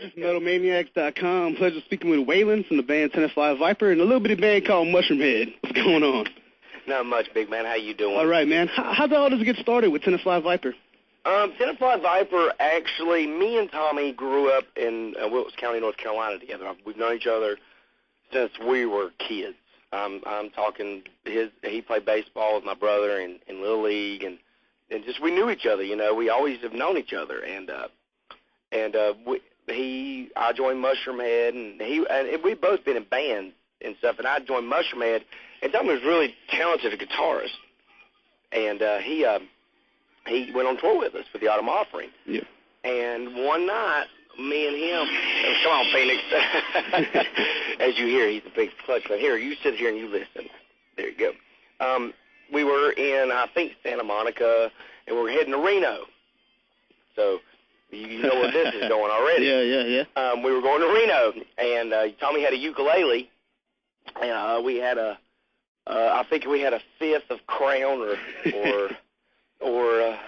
This is MetalManiacs.com. Pleasure speaking with Waylon from the band Tenafly Viper and a little bitty band called Musumeche. What's going on? Not much, big man. How you doing? All right, man. How the hell does it get started with Tenafly Viper? Tenafly Viper, actually, me and Tommy grew up in Wilkes County, North Carolina together. We've known each other since we were kids. I'm talking, he played baseball with my brother in Little League, and just we knew each other, you know. We always have known each other, I joined Mushroom Head, and we've both been in bands and stuff, and I joined Mushroom Head, and Tommy was really talented a guitarist, and he went on tour with us for the Autumn Offering. Yeah. And one night, me and him, come on, Phoenix. As you hear, he's a big clutch player. Here, you sit here and you listen. There you go. We were in, I think, Santa Monica, and we were heading to Reno. So you know where this is going already. Yeah. We were going to Reno, and Tommy had a ukulele, and we had I think we had a fifth of Crown or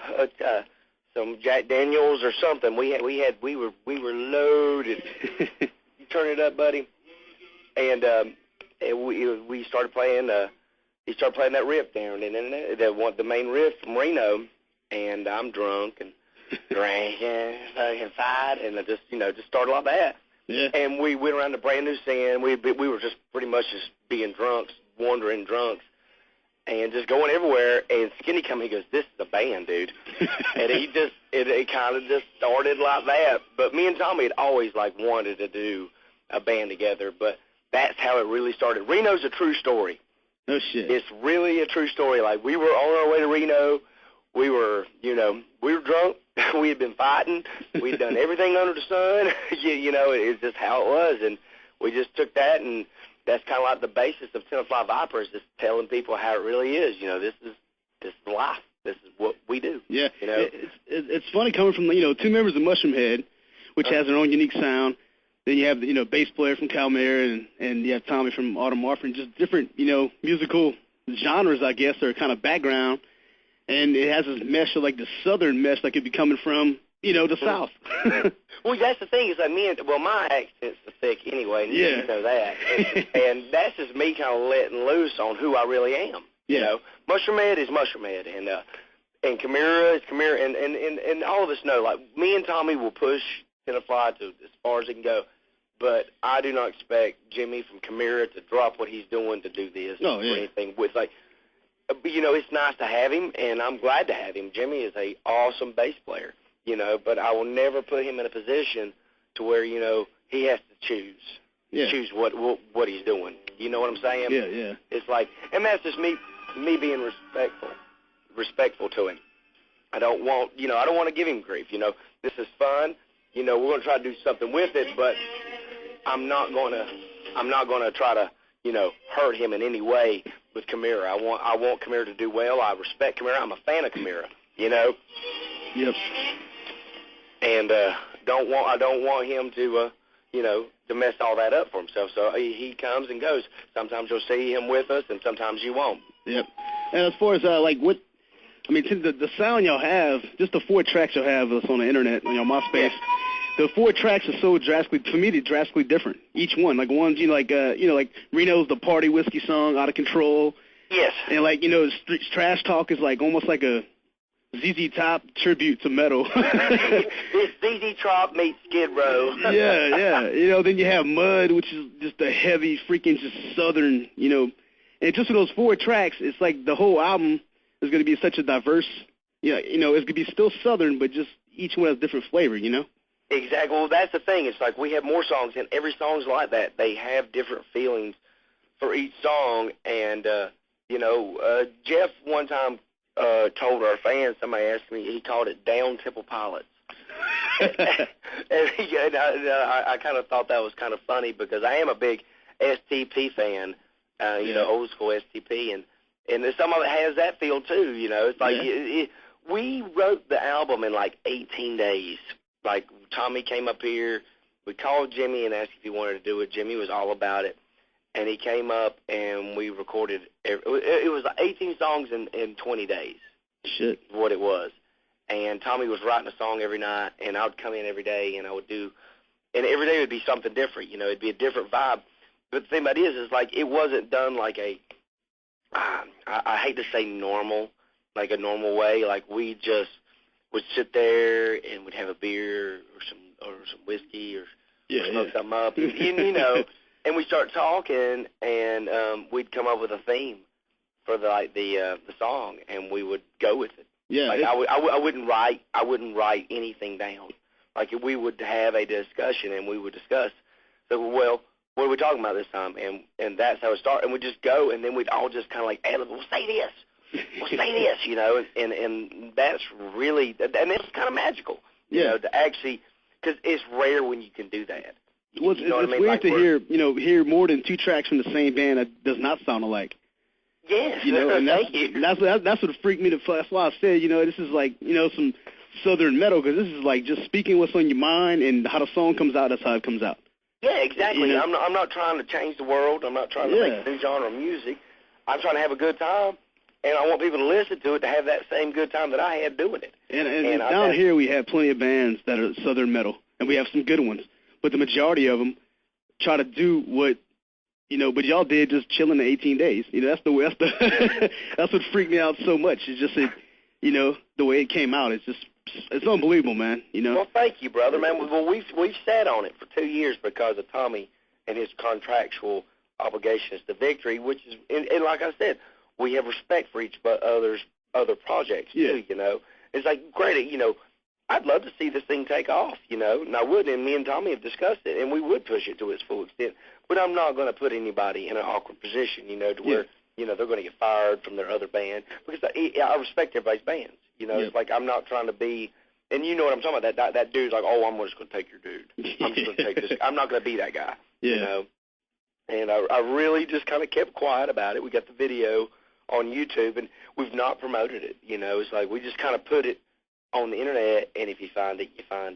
some Jack Daniels or something. We were loaded. You turn it up, buddy. And we started playing. He started playing that riff down, and then the main riff from Reno. And I'm drunk and drinking and fight, and I just started like that. Yeah. And we went around to Brand New Sin. We were just pretty much just being drunks, wandering drunks, and just going everywhere. And Skinny come, he goes, "This is a band, dude." And it kind of just started like that. But me and Tommy had always wanted to do a band together. But that's how it really started. Reno's a true story. No shit. It's really a true story. Like, we were on our way to Reno. We were drunk. We had been fighting. We'd done everything under the sun. It's just how it was. And we just took that, and that's kind of like the basis of Tenafly Viper, is just telling people how it really is. This is life. This is what we do. Yeah. It's funny coming from, two members of Mushroom Head, which has their own unique sound. Then you have, bass player from Calmare, and you have Tommy from Autumn Offering, just different, musical genres, I guess, or kind of background. And it has this mesh of the southern mesh, it'd be coming from, the south. Well, that's the thing is my accent's thick anyway, and yeah. You know that. And that's just me kind of letting loose on who I really am. Yeah. Mushroom Head is Mushroom Head, and Chimera is Chimera, and all of us know, me and Tommy will push Tenafly to as far as it can go. But I do not expect Jimmy from Chimera to drop what he's doing to do this or anything. With it's nice to have him, and I'm glad to have him. Jimmy is a awesome bass player, but I will never put him in a position to where, he has to choose what he's doing. You know what I'm saying? Yeah. It's and that's just me being respectful to him. I don't want to give him grief. This is fun. We're going to try to do something with it, but I'm not going to try to, hurt him in any way with Chimera. I want Chimera to do well. I respect Chimera. I'm a fan of Chimera, Yep. And I don't want him to, to mess all that up for himself. So he comes and goes. Sometimes you'll see him with us, and sometimes you won't. Yep. And as far as the sound y'all have, just the 4 tracks you'll have that's on the internet on your MySpace. Yeah. The 4 tracks are so drastically different. Each one, one's Reno's the party whiskey song, Out of Control. Yes. And Trash Talk is almost like a ZZ Top tribute to metal. It's ZZ Top meets Skid Row. Yeah. Then you have Mud, which is just a heavy freaking just southern, and just for those 4 tracks, it's the whole album is going to be such a diverse, it's going to be still southern, but just each one has different flavor, Exactly. Well, that's the thing. It's we have more songs, and every song's like that. They have different feelings for each song. And, Jeff one time told our fans, somebody asked me, he called it Down Temple Pilots. and I kind of thought that was kind of funny because I am a big STP fan, old school STP. And some of it has that feel, too. It's we wrote the album in 18 days. Tommy came up here, we called Jimmy and asked if he wanted to do it. Jimmy was all about it, and he came up and we recorded. It was 18 songs in 20 days. Shit. What it was. And Tommy was writing a song every night, and I would come in every day and I would do and every day would be something different. You know, it'd be a different vibe. But the thing about it is like it wasn't done like a, I hate to say normal, like a normal way. Like we just would sit there and we'd have a beer or some whiskey or smoke something up, and, you know, and we'd start talking, and we'd come up with a theme for the song, and we would go with it. Yeah, like I wouldn't write anything down. Like we would have a discussion, and we would discuss. So, well, what are we talking about this time? And that's how it started. And we'd just go, and then we'd all just kind of like, hey, we'll say this. We'll say this, you know. And that's really, and it's kind of magical, you know, to actually, because it's rare when you can do that. Well, you know it's what I mean? weird to hear more than 2 tracks from the same band that does not sound alike. Yes, you know, and thank you. That's what freaked me. That's why I said, you know, this is like, you know, some Southern metal, because this is like just speaking what's on your mind, and how the song comes out, that's how it comes out. Yeah, exactly. You know? I'm not trying to change the world. I'm not trying to make a new genre of music. I'm trying to have a good time, and I want people to listen to it to have that same good time that I had doing it. And down here we have plenty of bands that are Southern metal, and we have some good ones, but the majority of them try to do what, you know, but y'all did just chilling the 18 days. You know, that's what freaked me out so much. It's just, you know, the way it came out. It's unbelievable, man. You know. Well, thank you, brother, man. Well, we've sat on it for 2 years because of Tommy and his contractual obligations to Victory, which is, and like I said, we have respect for each other projects too. You know, it's like great. You know, I'd love to see this thing take off. You know, and I would, and me and Tommy have discussed it, and we would push it to its full extent. But I'm not going to put anybody in an awkward position, you know, to where, you know, they're going to get fired from their other band. Because I respect everybody's bands. You know, it's like I'm not trying to be, and you know what I'm talking about. That dude's like, oh, I'm just going to take your dude. I'm just going to take this. I'm not going to be that guy. You know. And I really just kind of kept quiet about it. We got the video on YouTube, and we've not promoted it. You know, it's like we just kind of put it on the internet, and if you find it, you find it.